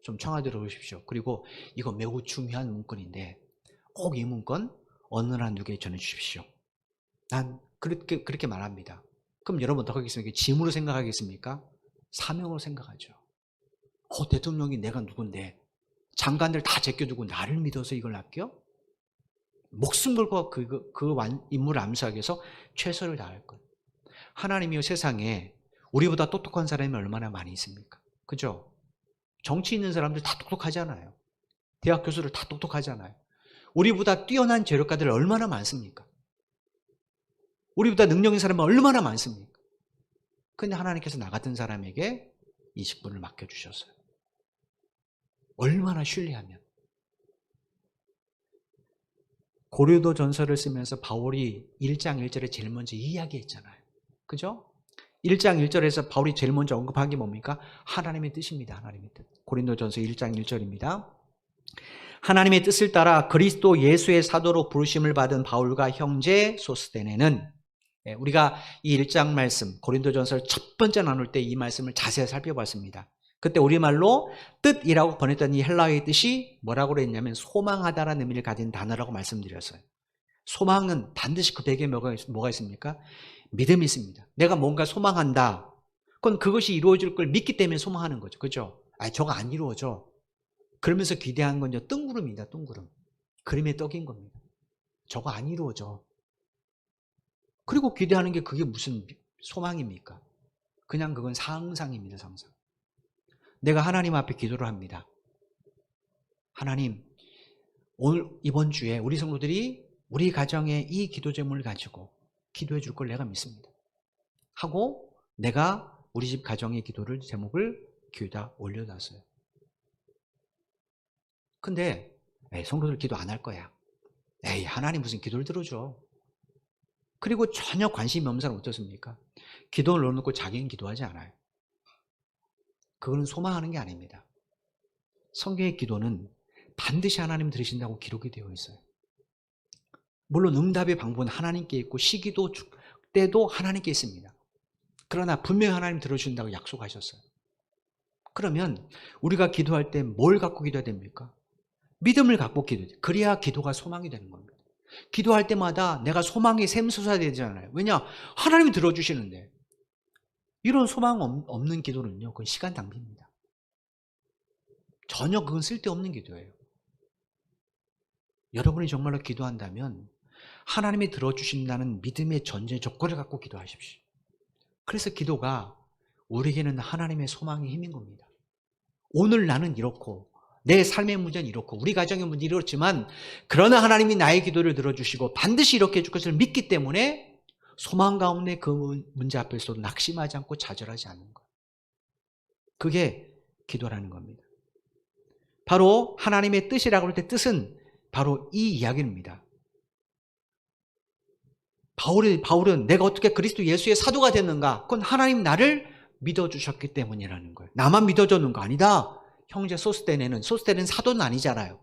좀 청와대로 오십시오. 그리고 이거 매우 중요한 문건인데 꼭 이 문건 어느 날 누구에게 전해주십시오. 난 그렇게 말합니다. 그럼 여러분 어떻게 하겠습니까? 짐으로 생각하겠습니까? 사명으로 생각하죠. 대통령이 내가 누군데 장관들 다 제껴두고 나를 믿어서 이걸 맡겨? 목숨 걸고 인물을 암수하기 위해서 최선을 다할 것. 하나님이요, 세상에 우리보다 똑똑한 사람이 얼마나 많이 있습니까? 그죠? 정치 있는 사람들 다 똑똑하잖아요. 대학 교수들 다 똑똑하잖아요. 우리보다 뛰어난 재력가들 얼마나 많습니까? 우리보다 능력 있는 사람은 얼마나 많습니까? 근데 하나님께서 나 같은 사람에게 이 직분을 맡겨주셨어요. 얼마나 신뢰하면. 고린도 전서를 쓰면서 바울이 1장 1절에 제일 먼저 이야기했잖아요. 그죠? 1장 1절에서 바울이 제일 먼저 언급한 게 뭡니까? 하나님의 뜻입니다. 하나님의 뜻. 고린도 전서 1장 1절입니다. 하나님의 뜻을 따라 그리스도 예수의 사도로 부르심을 받은 바울과 형제 소스데네는, 우리가 이 1장 말씀 고린도전서를 첫 번째 나눌 때 이 말씀을 자세히 살펴봤습니다. 그때 우리말로 뜻이라고 번역된 이 헬라어의 뜻이 뭐라고 그랬냐면 소망하다라는 의미를 가진 단어라고 말씀드렸어요. 소망은 반드시 그 배경에 뭐가 있습니까? 믿음이 있습니다. 내가 뭔가 소망한다. 그건 그것이 이루어질 걸 믿기 때문에 소망하는 거죠. 그죠? 저거 안 이루어져. 그러면서 기대한 건 뜬구름입니다. 뜬구름. 그림의 떡인 겁니다. 저거 안 이루어져. 그리고 기대하는 게 그게 무슨 소망입니까? 그냥 그건 상상입니다. 상상. 내가 하나님 앞에 기도를 합니다. 하나님, 오늘 이번 주에 우리 성도들이 우리 가정에 이 기도 제목을 가지고 기도해 줄 걸 내가 믿습니다. 하고 내가 우리 집 가정의 기도를 제목을 귀에다 올려놨어요. 근데 성도들 기도 안 할 거야. 하나님 무슨 기도를 들어줘. 그리고 전혀 관심이 없는 사람 어떻습니까? 기도를 넣어놓고 자기는 기도하지 않아요. 그거는 소망하는 게 아닙니다. 성경의 기도는 반드시 하나님 들으신다고 기록이 되어 있어요. 물론 응답의 방법은 하나님께 있고 시기도 때도 하나님께 있습니다. 그러나 분명히 하나님 들어주신다고 약속하셨어요. 그러면 우리가 기도할 때 뭘 갖고 기도해야 됩니까? 믿음을 갖고 기도해야 돼요. 그래야 기도가 소망이 되는 겁니다. 기도할 때마다 내가 소망이 샘솟아야 되잖아요. 왜냐? 하나님이 들어주시는데. 이런 소망 없는 기도는요, 그건 시간 낭비입니다. 전혀 그건 쓸데없는 기도예요. 여러분이 정말로 기도한다면 하나님이 들어주신다는 믿음의 전제 조건을 갖고 기도하십시오. 그래서 기도가 우리에게는 하나님의 소망의 힘인 겁니다. 오늘 나는 이렇고 내 삶의 문제는 이렇고 우리 가정의 문제는 이렇지만 그러나 하나님이 나의 기도를 들어주시고 반드시 이렇게 해줄 것을 믿기 때문에 소망 가운데 그 문제 앞에서도 낙심하지 않고 좌절하지 않는 것. 그게 기도라는 겁니다. 바로 하나님의 뜻이라고 할 때 뜻은 바로 이 이야기입니다. 바울은 내가 어떻게 그리스도 예수의 사도가 됐는가? 그건 하나님 나를 믿어주셨기 때문이라는 거예요. 나만 믿어줬는 거 아니다. 형제 소스데네는 사도는 아니잖아요.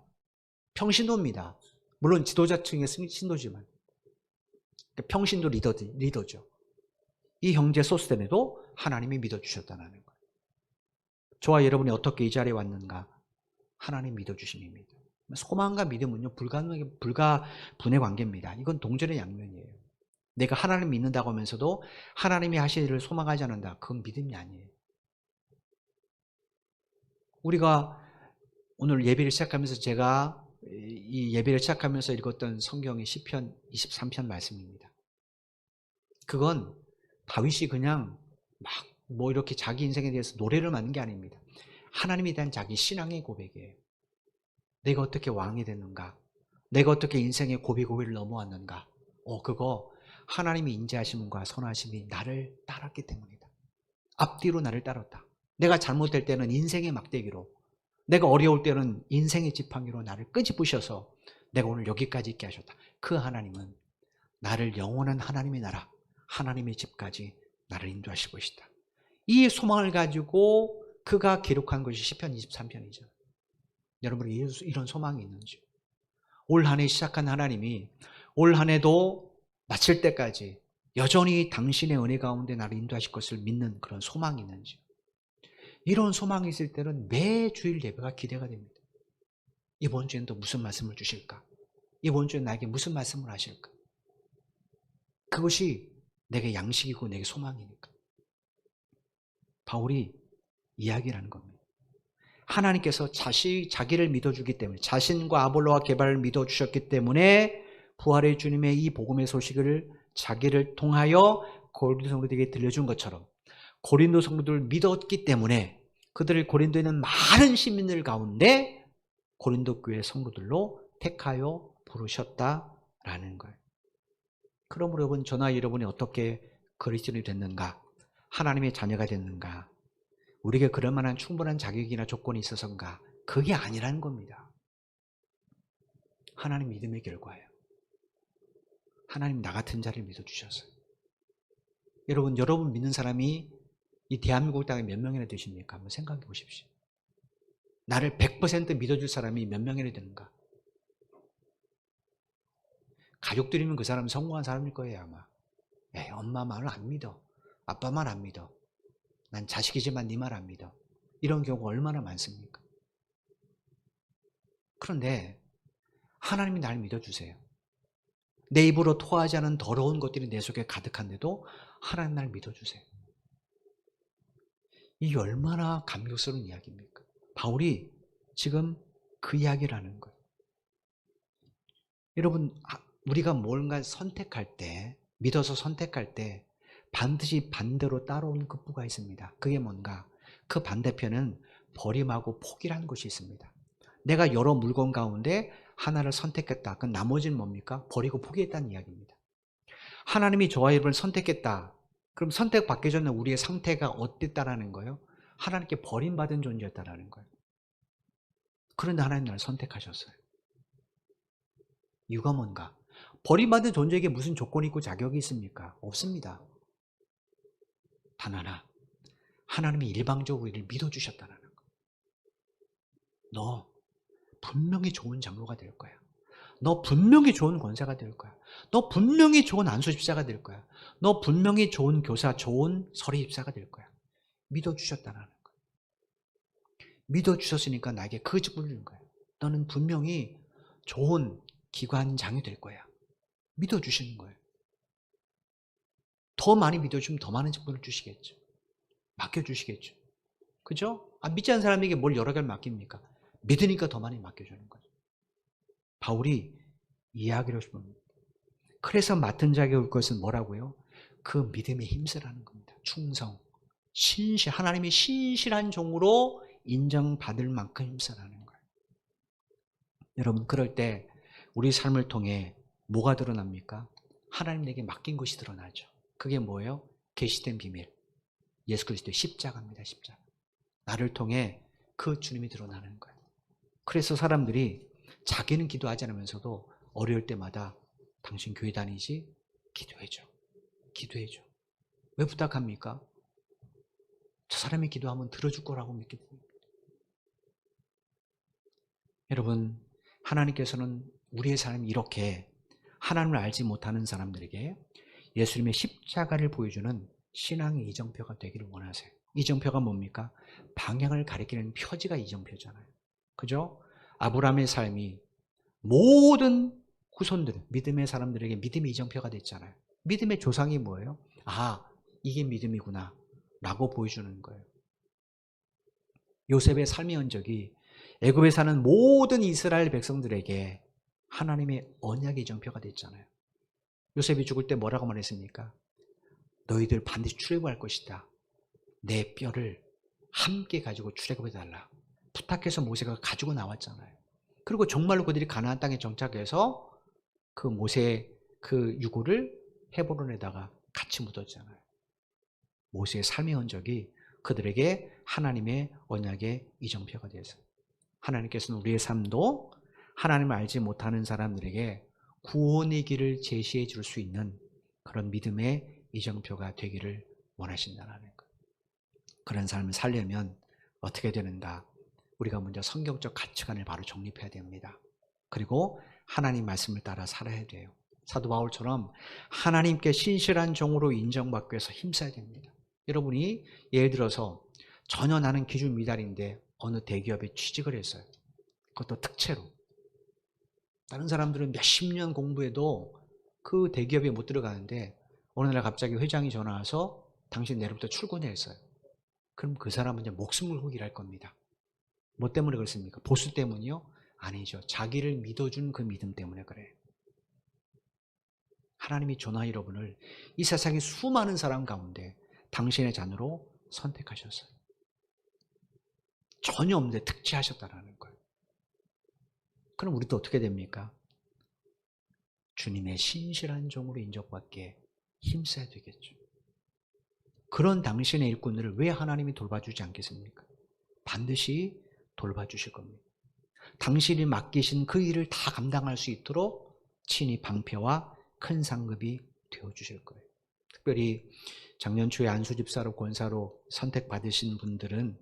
평신도입니다. 물론 지도자층의 신도지만 평신도 리더죠. 이 형제 소스데네도 하나님이 믿어주셨다는 거예요. 저와 여러분이 어떻게 이 자리에 왔는가? 하나님 믿어주심입니다. 소망과 믿음은요 불가분의 관계입니다. 이건 동전의 양면이에요. 내가 하나님 믿는다고 하면서도 하나님이 하실 일을 소망하지 않는다. 그건 믿음이 아니에요. 우리가 오늘 예배를 시작하면서 제가 이 예배를 시작하면서 읽었던 성경의 시편 23편 말씀입니다. 그건 다윗이 그냥 막 이렇게 자기 인생에 대해서 노래를 만든 게 아닙니다. 하나님에 대한 자기 신앙의 고백이에요. 내가 어떻게 왕이 됐는가? 내가 어떻게 인생의 고비고비를 넘어왔는가? 그거 하나님이 인자하심과 선하심이 나를 따랐기 때문이다. 앞뒤로 나를 따랐다. 내가 잘못될 때는 인생의 막대기로, 내가 어려울 때는 인생의 지팡이로 나를 끄집으셔서 내가 오늘 여기까지 있게 하셨다. 그 하나님은 나를 영원한 하나님의 나라, 하나님의 집까지 나를 인도하실 것이다. 이 소망을 가지고 그가 기록한 것이 시편 23편이죠. 여러분이 이런 소망이 있는지, 올 한 해 시작한 하나님이 올 한 해도 마칠 때까지 여전히 당신의 은혜 가운데 나를 인도하실 것을 믿는 그런 소망이 있는지, 이런 소망이 있을 때는 매 주일 예배가 기대가 됩니다. 이번 주엔 또 무슨 말씀을 주실까? 이번 주엔 나에게 무슨 말씀을 하실까? 그것이 내게 양식이고 내게 소망이니까. 바울이 이야기를 하는 겁니다. 하나님께서 자기를 믿어주기 때문에, 자신과 아볼로와 게바를 믿어주셨기 때문에 부활의 주님의 이 복음의 소식을 자기를 통하여 고린도 성도들에게 들려준 것처럼 고린도 성도들을 믿었기 때문에 그들을 고린도에 있는 많은 시민들 가운데 고린도 교회 성도들로 택하여 부르셨다라는 거예요. 그러므로 여러분, 저나 여러분이 어떻게 그리스도인이 됐는가, 하나님의 자녀가 됐는가, 우리에게 그럴 만한 충분한 자격이나 조건이 있어서인가? 그게 아니라는 겁니다. 하나님 믿음의 결과예요. 하나님 나 같은 자를 믿어주셨어요. 여러분 믿는 사람이 이 대한민국 땅에 몇 명이나 되십니까? 한번 생각해 보십시오. 나를 100% 믿어줄 사람이 몇 명이나 되는가? 가족들이면 그 사람은 성공한 사람일 거예요 아마. 엄마 말을 안 믿어, 아빠 말 안 믿어, 난 자식이지만 네 말 안 믿어, 이런 경우가 얼마나 많습니까? 그런데 하나님이 날 믿어주세요. 내 입으로 토하지 않은 더러운 것들이 내 속에 가득한데도 하나님 날 믿어주세요. 이게 얼마나 감격스러운 이야기입니까? 바울이 지금 그 이야기를 하는 거예요. 여러분, 우리가 뭔가 선택할 때, 믿어서 선택할 때 반드시 반대로 따라오는 급부가 있습니다. 그게 뭔가? 그 반대편은 버림하고 포기라는 것이 있습니다. 내가 여러 물건 가운데 하나를 선택했다. 그럼 나머지는 뭡니까? 버리고 포기했다는 이야기입니다. 하나님이 저와 여러분을 선택했다. 그럼 선택받기 전에 우리의 상태가 어땠다라는 거예요? 하나님께 버림받은 존재였다라는 거예요. 그런데 하나님 나를 선택하셨어요. 이유가 뭔가? 버림받은 존재에게 무슨 조건이 있고 자격이 있습니까? 없습니다. 단 하나, 하나님이 일방적으로 우리를 믿어주셨다는 거예요. 너 분명히 좋은 장로가 될 거야. 너 분명히 좋은 권사가 될 거야. 너 분명히 좋은 안수집사가 될 거야. 너 분명히 좋은 교사, 좋은 서리집사가 될 거야. 믿어주셨다는 거예요. 믿어주셨으니까 나에게 그 직분을 주는 거예요. 너는 분명히 좋은 기관장이 될 거야. 믿어주시는 거예요. 더 많이 믿어주면 더 많은 직분을 주시겠죠. 맡겨주시겠죠. 그죠? 믿지 않는 사람에게 뭘 여러 개를 맡깁니까? 믿으니까 더 많이 맡겨주는 거죠. 바울이 이야기를 싶은 겁니다. 그래서 맡은 자에게 올 것은 뭐라고요? 그 믿음에 힘쓰라는 겁니다. 충성, 하나님의 신실한 종으로 인정받을 만큼 힘쓰라는 거예요. 여러분, 그럴 때 우리 삶을 통해 뭐가 드러납니까? 하나님 내게 맡긴 것이 드러나죠. 그게 뭐예요? 계시된 비밀, 예수 그리스도의 십자가입니다. 십자가. 나를 통해 그 주님이 드러나는 거예요. 그래서 사람들이 자기는 기도하지 않으면서도 어려울 때마다 당신 교회 다니지? 기도해줘. 기도해줘. 왜 부탁합니까? 저 사람이 기도하면 들어줄 거라고 믿기 때문에. 여러분, 하나님께서는 우리의 삶이 이렇게 하나님을 알지 못하는 사람들에게 예수님의 십자가를 보여주는 신앙의 이정표가 되기를 원하세요. 이정표가 뭡니까? 방향을 가리키는 표지가 이정표잖아요. 그죠? 아브라함의 삶이 모든 후손들, 믿음의 사람들에게 믿음의 이정표가 됐잖아요. 믿음의 조상이 뭐예요? 이게 믿음이구나 라고 보여주는 거예요. 요셉의 삶의 흔적이 애굽에 사는 모든 이스라엘 백성들에게 하나님의 언약의 이정표가 됐잖아요. 요셉이 죽을 때 뭐라고 말했습니까? 너희들 반드시 출애굽할 것이다. 내 뼈를 함께 가지고 출애굽해달라. 부탁해서 모세가 가지고 나왔잖아요. 그리고 정말로 그들이 가나안 땅에 정착해서 그 모세의 그 유골을 헤브론에다가 같이 묻었잖아요. 모세의 삶의 흔적이 그들에게 하나님의 언약의 이정표가 되었어요. 하나님께서는 우리의 삶도 하나님을 알지 못하는 사람들에게 구원의 길을 제시해 줄 수 있는 그런 믿음의 이정표가 되기를 원하신다는 거예요. 그런 삶을 살려면 어떻게 되는가? 우리가 먼저 성경적 가치관을 바로 정립해야 됩니다. 그리고 하나님 말씀을 따라 살아야 돼요. 사도 바울처럼 하나님께 신실한 종으로 인정받기 위해서 힘써야 됩니다. 여러분이 예를 들어서 전혀 나는 기준 미달인데 어느 대기업에 취직을 했어요. 그것도 특채로. 다른 사람들은 몇십 년 공부해도 그 대기업에 못 들어가는데 어느 날 갑자기 회장이 전화 와서 당신 내일부터 출근해 했어요. 그럼 그 사람은 이제 목숨을 걸고 일할 겁니다. 뭐 때문에 그렇습니까? 보수 때문이요? 아니죠. 자기를 믿어준 그 믿음 때문에 그래요. 하나님이 저나 여러분을 이 세상의 수많은 사람 가운데 당신의 자녀로 선택하셨어요. 전혀 없는데 특지하셨다는 거예요. 그럼 우리도 어떻게 됩니까? 주님의 신실한 종으로 인정받기에 힘써야 되겠죠. 그런 당신의 일꾼들을 왜 하나님이 돌봐주지 않겠습니까? 반드시 돌봐주실 겁니다. 당신이 맡기신 그 일을 다 감당할 수 있도록 친히 방패와 큰 상급이 되어주실 거예요. 특별히 작년 초에 안수집사로 권사로 선택받으신 분들은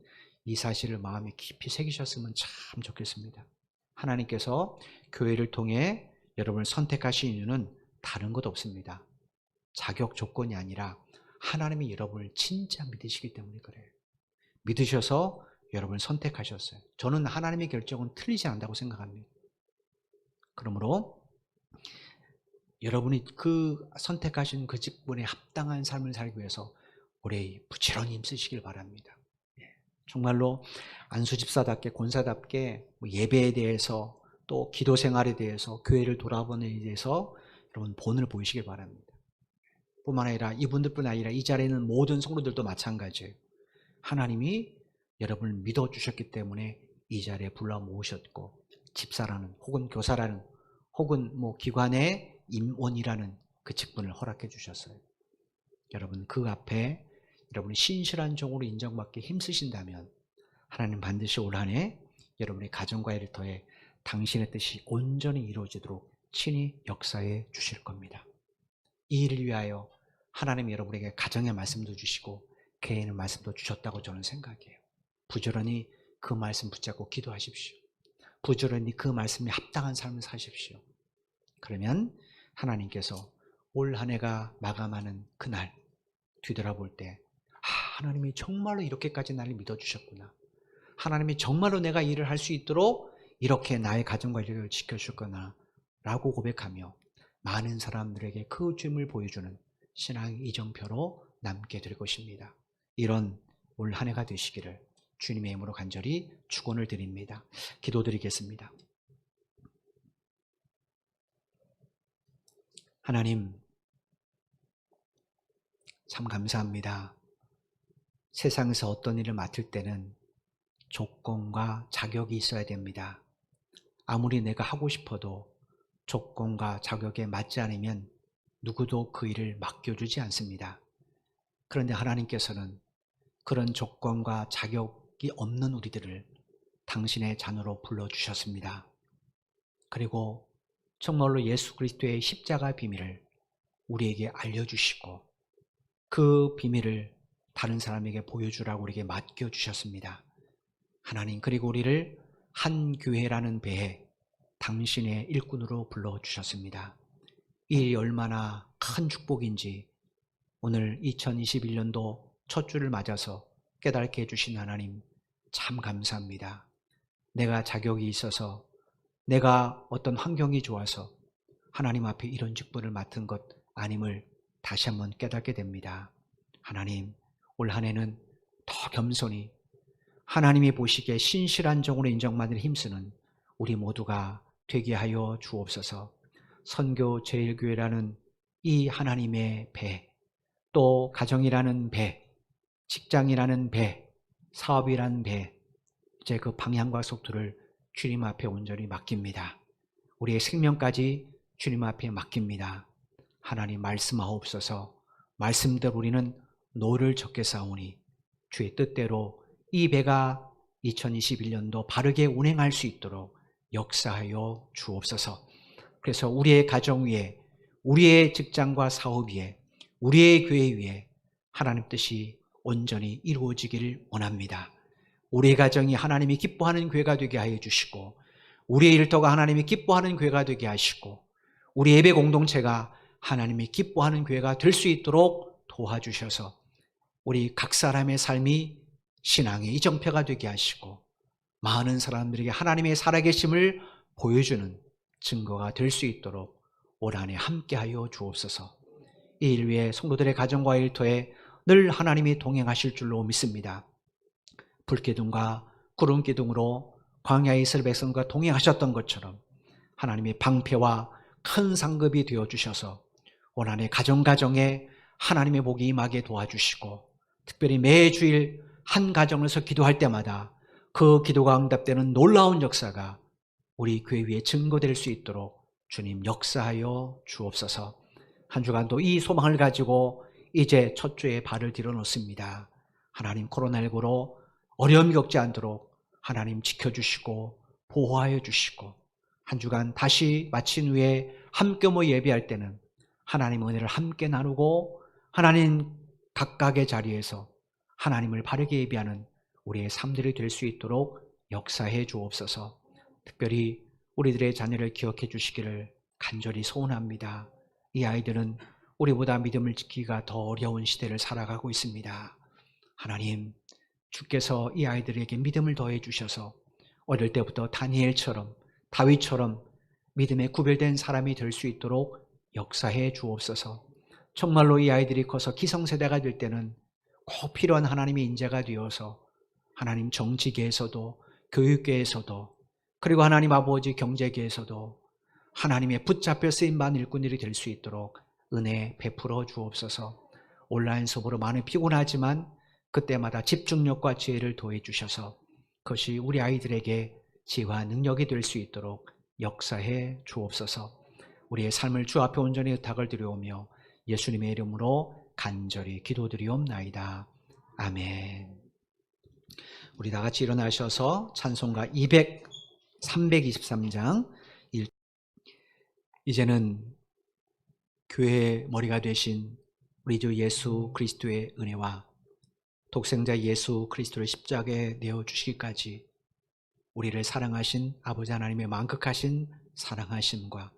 이 사실을 마음에 깊이 새기셨으면 참 좋겠습니다. 하나님께서 교회를 통해 여러분을 선택하신 이유는 다른 것 없습니다. 자격 조건이 아니라 하나님이 여러분을 진짜 믿으시기 때문에 그래요. 믿으셔서 여러분을 선택하셨어요. 저는 하나님의 결정은 틀리지 않다고 생각합니다. 그러므로 여러분이 그 선택하신 그 직분에 합당한 삶을 살기 위해서 오래 부지런히 힘쓰시길 바랍니다. 정말로 안수집사답게 권사답게 예배에 대해서 또 기도 생활에 대해서 교회를 돌아보는 데 대해서 여러분 본을 보이시길 바랍니다. 뿐만 아니라 이분들뿐 아니라 이 자리에 있는 모든 성도들도 마찬가지예요. 하나님이 여러분을 믿어주셨기 때문에 이 자리에 불러 모으셨고 집사라는 혹은 교사라는 혹은 기관의 임원이라는 그 직분을 허락해 주셨어요. 여러분 그 앞에 여러분이 신실한 종으로 인정받기 힘쓰신다면 하나님 반드시 올 한 해 여러분의 가정과 일터에 당신의 뜻이 온전히 이루어지도록 친히 역사해 주실 겁니다. 이 일을 위하여 하나님 여러분에게 가정의 말씀도 주시고 개인의 말씀도 주셨다고 저는 생각해요. 부지런히 그 말씀 붙잡고 기도하십시오. 부지런히 그 말씀에 합당한 삶을 사십시오. 그러면 하나님께서 올 한 해가 마감하는 그날 뒤돌아볼 때 하나님이 정말로 이렇게까지 나를 믿어주셨구나. 하나님이 정말로 내가 일을 할 수 있도록 이렇게 나의 가정과 일을 지켜주셨구나 라고 고백하며 많은 사람들에게 그 주님을 보여주는 신앙의 이정표로 남게 될 것입니다. 이런 올 한 해가 되시기를 주님의 이름으로 간절히 축원을 드립니다. 기도드리겠습니다. 하나님 참 감사합니다. 세상에서 어떤 일을 맡을 때는 조건과 자격이 있어야 됩니다. 아무리 내가 하고 싶어도 조건과 자격에 맞지 않으면 누구도 그 일을 맡겨주지 않습니다. 그런데 하나님께서는 그런 조건과 자격이 없는 우리들을 당신의 자녀로 불러주셨습니다. 그리고 정말로 예수 그리스도의 십자가 비밀을 우리에게 알려주시고 그 비밀을 다른 사람에게 보여주라고 우리에게 맡겨주셨습니다. 하나님 그리고 우리를 한 교회라는 배에 당신의 일꾼으로 불러주셨습니다. 이 일이 얼마나 큰 축복인지 오늘 2021년도 첫 주를 맞아서 깨닫게 해주신 하나님 참 감사합니다. 내가 자격이 있어서 내가 어떤 환경이 좋아서 하나님 앞에 이런 직분을 맡은 것 아님을 다시 한번 깨닫게 됩니다. 하나님 올 한 해는 더 겸손히 하나님이 보시기에 신실한 종으로 인정받을 힘쓰는 우리 모두가 되게 하여 주옵소서. 선교 제일교회라는 이 하나님의 배, 또 가정이라는 배, 직장이라는 배, 사업이라는 배, 이제 그 방향과 속도를 주님 앞에 온전히 맡깁니다. 우리의 생명까지 주님 앞에 맡깁니다. 하나님 말씀하옵소서. 말씀대로 우리는 노를 적게 쌓으니 주의 뜻대로 이 배가 2021년도 바르게 운행할 수 있도록 역사하여 주옵소서. 그래서 우리의 가정 위에, 우리의 직장과 사업 위에, 우리의 교회 위에 하나님 뜻이 온전히 이루어지기를 원합니다. 우리의 가정이 하나님이 기뻐하는 교회가 되게 하여 주시고 우리의 일터가 하나님이 기뻐하는 교회가 되게 하시고 우리 예배 공동체가 하나님이 기뻐하는 교회가 될 수 있도록 도와주셔서 우리 각 사람의 삶이 신앙의 이정표가 되게 하시고 많은 사람들에게 하나님의 살아계심을 보여주는 증거가 될 수 있도록 올 한 해 함께하여 주옵소서. 이 일 위해 성도들의 가정과 일터에 늘 하나님이 동행하실 줄로 믿습니다. 불기둥과 구름 기둥으로 광야의 이스라엘 백성과 동행하셨던 것처럼 하나님의 방패와 큰 상급이 되어주셔서 원한의 가정가정에 하나님의 복이 임하게 도와주시고, 특별히 매주일 한 가정에서 기도할 때마다 그 기도가 응답되는 놀라운 역사가 우리 교회 위에 증거될 수 있도록 주님 역사하여 주옵소서. 한 주간도 이 소망을 가지고 이제 첫 주에 발을 들여놓습니다. 하나님, 코로나19로 어려움이 겪지 않도록 하나님 지켜주시고 보호하여 주시고, 한 주간 다시 마친 후에 함께 모여 예배할 때는 하나님 은혜를 함께 나누고 하나님 각각의 자리에서 하나님을 바르게 예배하는 우리의 삶들이 될 수 있도록 역사해 주옵소서. 특별히 우리들의 자녀를 기억해 주시기를 간절히 소원합니다. 이 아이들은 우리보다 믿음을 지키기가 더 어려운 시대를 살아가고 있습니다. 하나님, 주께서 이 아이들에게 믿음을 더해 주셔서 어릴 때부터 다니엘처럼 다윗처럼 믿음에 구별된 사람이 될 수 있도록 역사해 주옵소서. 정말로 이 아이들이 커서 기성세대가 될 때는 꼭 필요한 하나님의 인재가 되어서 하나님 정치계에서도 교육계에서도 그리고 하나님 아버지 경제계에서도 하나님의 붙잡혀 쓰임받는 일꾼들이 될 수 있도록 은혜 베풀어 주옵소서. 온라인 수업으로 많이 피곤하지만 그때마다 집중력과 지혜를 더해 주셔서 그것이 우리 아이들에게 지혜와 능력이 될 수 있도록 역사해 주옵소서. 우리의 삶을 주 앞에 온전히 의탁을 드려오며 예수님의 이름으로 간절히 기도드리옵나이다. 아멘. 우리 다 같이 일어나셔서 찬송가 323장 1. 이제는 교회의 머리가 되신 우리 주 예수 그리스도의 은혜와 독생자 예수 그리스도를 십자가에 내어주시기까지 우리를 사랑하신 아버지 하나님의 만극하신 사랑하심과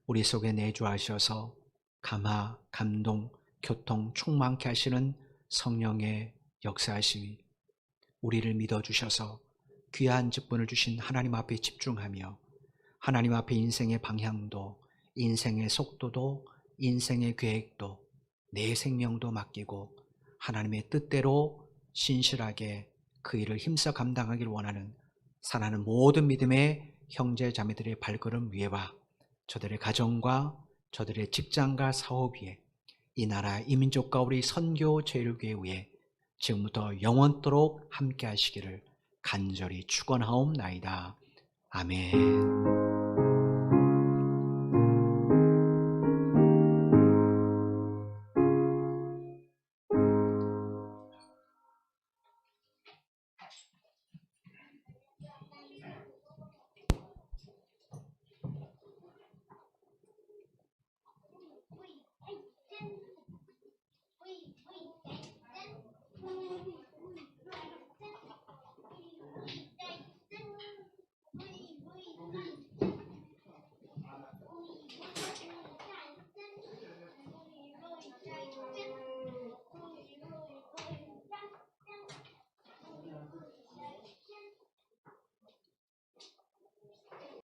우리 속에 내주하셔서 감화, 감동, 교통 충만케 하시는 성령의 역사하심이 우리를 믿어주셔서 귀한 직분을 주신 하나님 앞에 집중하며 하나님 앞에 인생의 방향도 인생의 속도도 인생의 계획도 내 생명도 맡기고 하나님의 뜻대로 신실하게 그 일을 힘써 감당하기를 원하는 사랑하는 모든 믿음의 형제 자매들의 발걸음 위에와 저들의 가정과 저들의 직장과 사업 위에 이 나라 이 민족과 우리 선교 제일교회 위에 지금부터 영원토록 함께 하시기를 간절히 축원하옵나이다. 아멘.